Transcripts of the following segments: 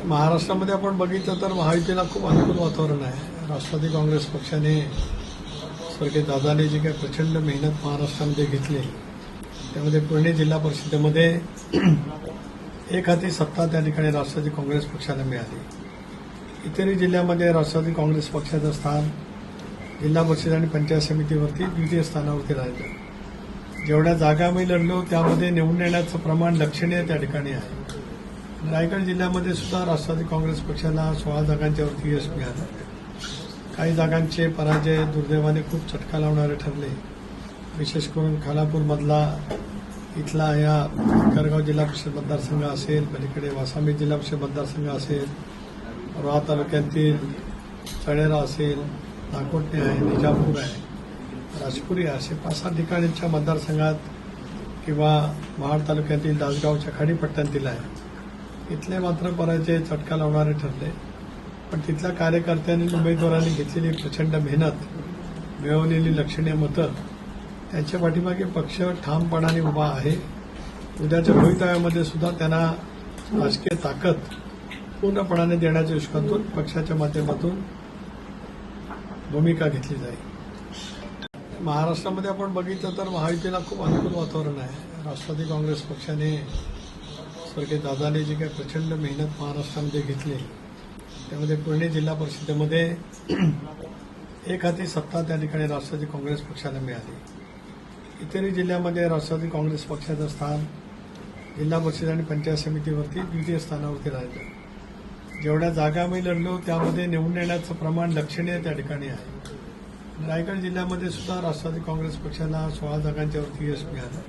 महाराष्ट्रामध्ये आपण बघितलं तर महायुतीला खूप अनुकूल वातावरण आहे. राष्ट्रवादी काँग्रेस पक्षाने स्वर्गीय दादाने जी काही प्रचंड मेहनत महाराष्ट्रामध्ये घेतली त्यामध्ये पुणे जिल्हा परिषदेमध्ये एक हाती सत्ता त्या ठिकाणी राष्ट्रवादी काँग्रेस पक्षाला मिळाली. इतरही जिल्ह्यामध्ये राष्ट्रवादी काँग्रेस पक्षाचं स्थान जिल्हा परिषद आणि पंचायत समितीवरती द्वितीय स्थानावरती राहिलं. जेवढ्या जागा आम्ही लढलो त्यामध्ये निवडून येण्याचं प्रमाण लक्षणीय त्या ठिकाणी आहे. रायगड जिल्ह्यामध्ये सुद्धा राष्ट्रवादी काँग्रेस पक्षाला 16 जागांच्या वरती यश मिळालं. काही जागांचे पराजय दुर्दैवाने खूप चटका लावणारे ठरले. विशेष करून खालापूरमधला इथला या करगाव जिल्हा परिषद मतदारसंघ असेल, पलीकडे वासामी जिल्हा परिषद मतदारसंघ असेल, रोहा तालुक्यातील चळेरा असेल, नाकोटणे आहे, निजामपूर आहे, राजपुरी आहे, असे 5-6 ठिकाणच्या मतदारसंघात किंवा महाड तालुक्यातील दासगावच्या खाडीपट्ट्यांतील आहे. इथले मात्र पराजय चटका लावणारे ठरले. पण तिथल्या कार्यकर्त्यांनी उमेदवारांनी घेतलेली प्रचंड मेहनत, मिळवलेली लक्षणीय मतं, त्यांच्या पाठीमागे पक्ष ठामपणाने उभा आहे. उद्याच्या भवितव्यामध्ये सुद्धा त्यांना राजकीय ताकद पूर्णपणाने देण्याच्या दृष्टीकोनातून पक्षाच्या माध्यमातून भूमिका घेतली जाईल. महाराष्ट्रामध्ये आपण बघितलं तर महायुतीला खूप अनुकूल वातावरण आहे. राष्ट्रवादी काँग्रेस पक्षाने स्वर्गीय दादाने जी काही प्रचंड मेहनत महाराष्ट्रामध्ये घेतली त्यामध्ये पुणे जिल्हा परिषदेमध्ये एक हाती सत्ता त्या ठिकाणी राष्ट्रवादी काँग्रेस पक्षाला मिळाली. इतरही जिल्ह्यामध्ये राष्ट्रवादी काँग्रेस पक्षाचं स्थान जिल्हा परिषद आणि पंचायत समितीवरती द्वितीय स्थानावरती राहिलं. जेवढ्या जागा आम्ही लढलो त्यामध्ये निवडून येण्याचं प्रमाण लक्षणीय त्या ठिकाणी आहे. रायगड जिल्ह्यामध्ये सुद्धा राष्ट्रवादी काँग्रेस पक्षाला 16 जागांच्या वरती यश मिळालं.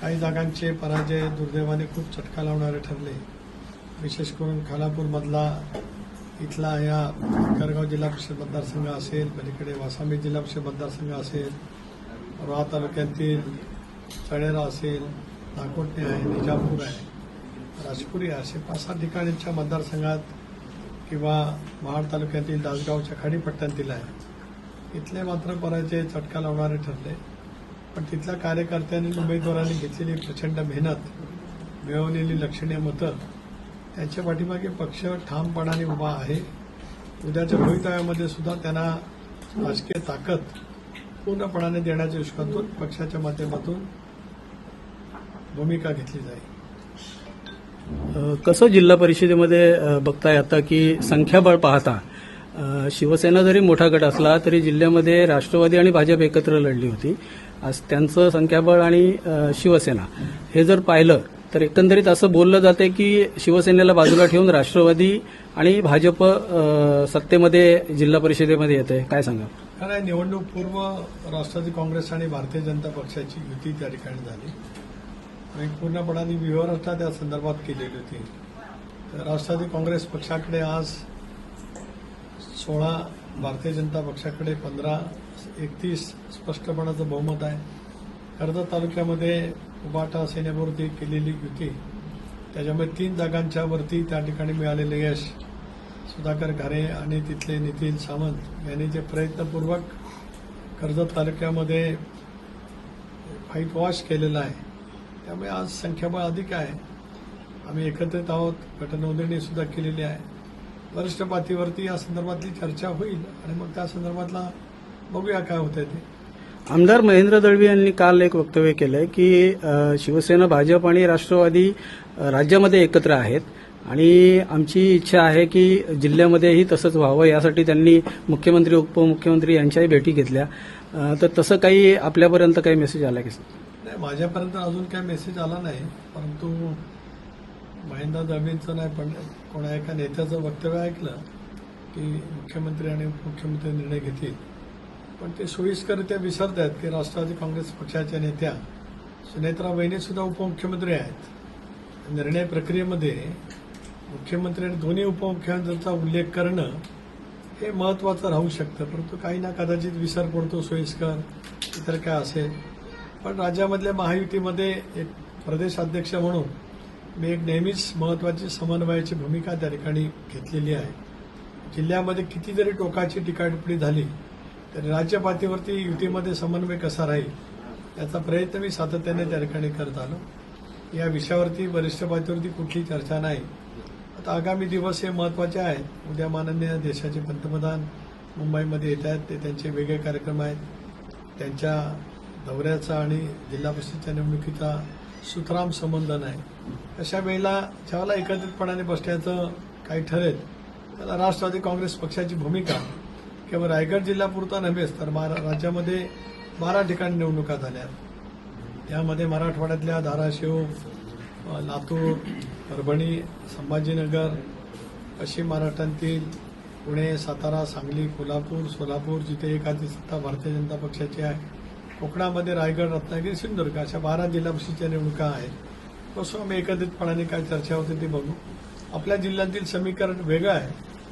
काही जागांचे पराजय दुर्दैवाने खूप चटका लावणारे ठरले. विशेष करून खालापूरमधला इथला या करगाव जिल्हा परिषद मतदारसंघ असेल, पलीकडे वासामी जिल्हा परिषद मतदारसंघ असेल, रोहा तालुक्यातील चळेरा असेल, नाकोटणे आहे, निजामपूर आहे, राजपुरी आहे, असे 5-6 ठिकाणच्या मतदारसंघात किंवा महाड तालुक्यातील दासगावच्या खाडीपट्ट्यांतील आहे. इथले मात्र पराजय चटका लावणारे ठरले. पण तिथल्या कार्यकर्त्यांनी उमेदवारांनी घेतलेली प्रचंड मेहनत, मिळवलेली लक्षणीय मतं, त्यांच्या पाठीमागे पक्ष ठामपणाने उभा आहे. उद्याच्या भवितव्यामध्ये सुद्धा त्यांना राजकीय ताकद पूर्णपणाने देण्याच्या दृष्टीकोनातून पक्षाच्या माध्यमातून भूमिका घेतली जाईल. कसं जिल्हा परिषदेमध्ये बघताय आता की संख्याबळ पाहता शिवसेना जरी मोठा गट असला तरी जिल्ह्यामध्ये राष्ट्रवादी आणि भाजप एकत्र लढली होती. आज त्यांचं संख्याबळ आणि शिवसेना हे जर पाहिलं तर एकंदरीत असं बोललं जाते की शिवसेनेला बाजूला ठेवून राष्ट्रवादी आणि भाजप सत्तेमध्ये जिल्हा परिषदेमध्ये येते. काय सांगा? कारण निवडणूक पूर्व राष्ट्रवादी काँग्रेस आणि भारतीय जनता पक्षाची युती त्या ठिकाणी झाली आणि पूर्णपणाने व्यवहारता त्या संदर्भात केलेली होती. राष्ट्रवादी काँग्रेस पक्षाकडे आज 16, भारतीय जनता पक्षाकडे 15, 31 स्पष्टपणाचं बहुमत आहे. कर्जत तालुक्यामध्ये उबाटा सेनेबरोबर केलेली युती त्याच्यामुळे 3 जागांच्या वरती त्या ठिकाणी मिळालेलं यश सुधाकर घारे आणि तिथले नितीन सावंत यांनी जे प्रयत्नपूर्वक कर्जत तालुक्यामध्ये फाईट वॉश केलेला आहे त्यामुळे आज संख्याबळ अधिक आहे. आम्ही एकत्रित आहोत. गटनोंदणी सुद्धा केलेली आहे. वरिष्ठ पातळीवरती या संदर्भातली चर्चा होईल आणि मग त्या संदर्भातला बघूया काय होतंय ते. आमदार महेंद्र दळवी यांनी काल एक वक्तव्य केलंय की शिवसेना, भाजप आणि राष्ट्रवादी राज्यामध्ये एकत्र आहेत आणि आमची इच्छा आहे की जिल्ह्यामध्येही तसंच व्हावं. यासाठी त्यांनी मुख्यमंत्री, उपमुख्यमंत्री यांच्याही भेटी घेतल्या. तर तसं काही आपल्यापर्यंत काही मेसेज आला की? नाही, माझ्यापर्यंत अजून काही मेसेज आला नाही. परंतु महेंद्र दळवींचं नाही पण कोणा एका नेत्याचं वक्तव्य ऐकलं की मुख्यमंत्री आणि उपमुख्यमंत्री निर्णय घेतील. पण ते सोयीस्कररित्या विसरत आहेत की राष्ट्रवादी काँग्रेस पक्षाच्या नेत्या सुनेत्रा वहिनी सुद्धा उपमुख्यमंत्री आहेत. निर्णय प्रक्रियेमध्ये मुख्यमंत्री आणि दोन्ही उपमुख्यमंत्र्यांचा उल्लेख करणं हे महत्वाचं राहू शकतं. परंतु काही ना कदाचित विसर पडतो, सोयीस्कर इतर काय असेल. पण राज्यामधल्या महायुतीमध्ये एक प्रदेशाध्यक्ष म्हणून मी एक नेहमीच महत्वाची समन्वयाची भूमिका त्या ठिकाणी घेतलेली आहे. जिल्ह्यामध्ये किती जरी टोकाची टीकाटिप्पणी झाली तरी राज्य पातळीवरती युतीमध्ये समन्वय कसा राहील याचा प्रयत्न मी सातत्याने त्या ठिकाणी करत आलो. या विषयावरती वरिष्ठ पातळीवरती कुठली चर्चा नाही. आता आगामी दिवस हे महत्त्वाचे आहेत. उद्या माननीय देशाचे पंतप्रधान मुंबईमध्ये येत आहेत. ते त्यांचे वेगळे कार्यक्रम आहेत. त्यांच्या दौऱ्याचा आणि जिल्हा परिषदच्या निवडणुकीचा सुतराम संबंध नाही. अशा वेळेला ज्यावेळेला एकत्रितपणाने बसण्याचं काही ठरेल त्याला राष्ट्रवादी काँग्रेस पक्षाची भूमिका केवळ रायगड जिल्ह्यापुरता नव्हेच तर राज्यामध्ये 12 ठिकाणी निवडणुका झाल्या. यामध्ये मराठवाड्यातल्या धाराशिव, लातूर, परभणी, संभाजीनगर, पश्चिम महाराष्ट्रातील पुणे, सातारा, सांगली, कोल्हापूर, सोलापूर जिथे एकाची सत्ता भारतीय जनता पक्षाची आहे, कोकणामध्ये रायगड, रत्नागिरी, सिंधुदुर्ग अशा 12 जिल्हा परिषदेच्या निवडणुका आहेत. कसं आम्ही एकत्रितपणाने काय चर्चा होते ते बघू. आपल्या जिल्ह्यातील समीकरण वेगळं आहे,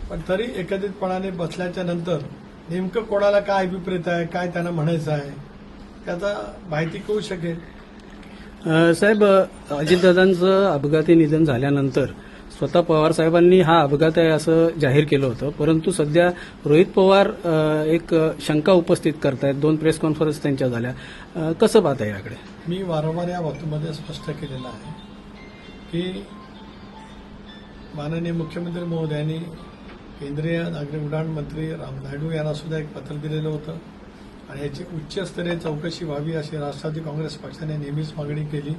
पण तरी एकत्रितपणाने बसल्याच्या नंतर नेमकं कोणाला काय अभिप्रेत आहे, काय त्यांना म्हणायचं आहे त्याचा माहिती कळू शकेल. साहेब, अजितदादांचं अपघाती निधन झाल्यानंतर स्वतः पवार साहेबांनी हा अपघात आहे असं जाहीर केलं होतं, परंतु सध्या रोहित पवार एक शंका उपस्थित करतायत. 2 प्रेस कॉन्फरन्स त्यांच्या झाल्या. कसं पाहता याकडे? मी वारंवार या बाबतीमध्ये स्पष्ट केलेलं आहे की माननीय मुख्यमंत्री महोदयांनी केंद्रीय नागरी उड्डाण मंत्री राम नायडू यांना सुद्धा एक पत्र दिलेलं होतं आणि याची उच्चस्तरीय चौकशी व्हावी अशी राष्ट्रवादी काँग्रेस पक्षाने नेहमीच मागणी केली.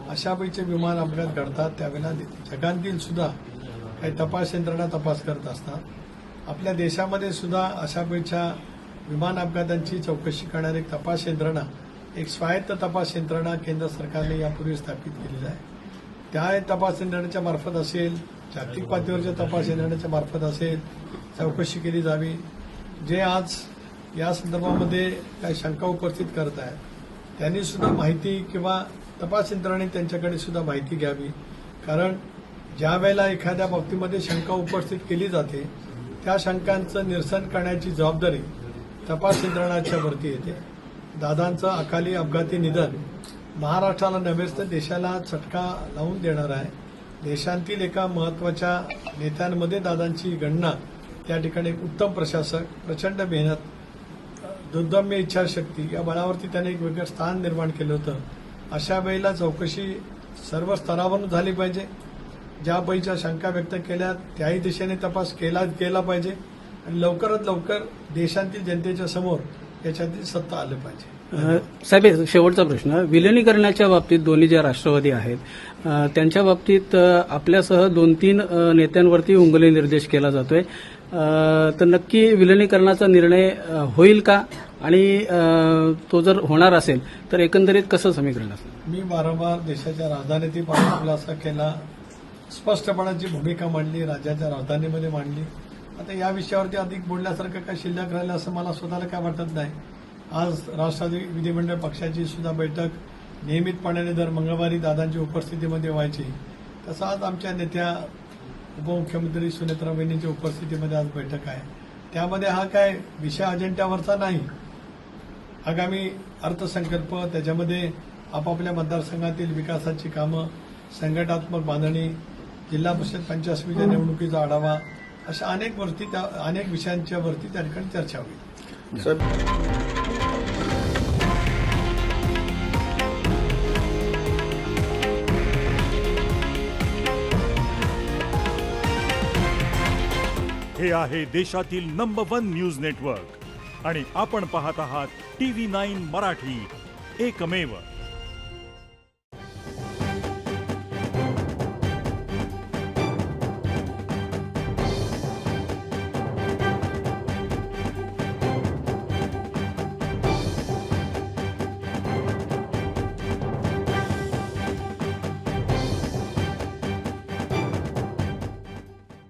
अशापैकी विमान अपघात घडतात त्यावेळेला जगातील सुद्धा काही तपास यंत्रणा तपास करत असतात. आपल्या देशामध्ये सुद्धा अशापैकी विमान अपघातांची चौकशी करणारी एक तपास यंत्रणा, एक स्वायत्त तपास यंत्रणा केंद्र सरकारने यापूर्वी स्थापित केलेली आहे. त्या तपास यंत्रणेच्या मार्फत असेल, जागतिक पातळीवरच्या तपास यंत्रणेच्या मार्फत असेल, चौकशी केली जावी. जे आज या संदर्भामध्ये काही शंका उपस्थित करत आहेत त्यांनी सुद्धा माहिती किंवा तपास यंत्रणेने त्यांच्याकडे सुद्धा माहिती घ्यावी. कारण ज्या वेळेला एखाद्या बाबतीमध्ये शंका उपस्थित केली जाते त्या शंकांचं निरसन करण्याची जबाबदारी तपास यंत्रणाच्या वरती येते. दादांचं अकाली अपघाती निधन महाराष्ट्राला नव्हेच तर देशाला चटका लावून देणार आहे. देशातील एका महत्वाच्या नेत्यांमध्ये दादांची गणना, त्या ठिकाणी एक उत्तम प्रशासक, प्रचंड मेहनत, दुर्दम्य इच्छाशक्ती या बळावरती त्याने एक वेगळं स्थान निर्माण केलं होतं. अशा वेळेला चौकशी सर्व स्तरावरून झाली पाहिजे. ज्या पैच्या शंका व्यक्त केल्या त्याही दिशेने तपास केला पाहिजे आणि लवकरात लवकर देशातील जनतेच्या समोर याच्यातील सत्ता आलं पाहिजे. साहेब, शेवटचा प्रश्न. विलिनीकरणाच्या बाबतीत दोन्ही ज्या राष्ट्रवादी आहेत त्यांच्या बाबतीत आपल्यासह 2-3 नेत्यांवरती उंगली निर्देश केला जातोय. तर नक्की विलिनीकरणाचा निर्णय होईल का? आणि तो जर होणार असेल तर एकंदरीत कसं समीकरण असेल? मी वारंवार देशाच्या राजधानीतील पासून खुलासा केला, स्पष्टपणाची भूमिका मांडली, राज्याच्या राजधानीमध्ये मांडली. आता या विषयावरती अधिक बोलण्यासारखं काय शिल्लक राहिलं असं मला स्वतःला काय वाटत नाही. आज राष्ट्रवादी विधिमंडळ पक्षाची सुद्धा बैठक नियमितपणाने दर मंगळवारी दादांच्या उपस्थितीमध्ये व्हायची, तसं आज आमच्या नेत्या उपमुख्यमंत्री सुनेत्रा वहिनींच्या उपस्थितीमध्ये आज बैठक आहे. त्यामध्ये हा काय विषय अजेंड्यावरचा नाही. आगामी अर्थसंकल्प, त्याच्यामध्ये आपापल्या मतदारसंघातील विकासाची कामं, संघटनात्मक बांधणी, जिल्हा परिषद पंचायत समितीच्या निवडणुकीचा आढावा, अशा अनेक विषयांच्या वरती त्या ठिकाणी चर्चा होईल. हे आहे देशातील नंबर 1 न्यूज नेटवर्क आणि आपण पाहत आहात TV9 मराठी, एकमेव.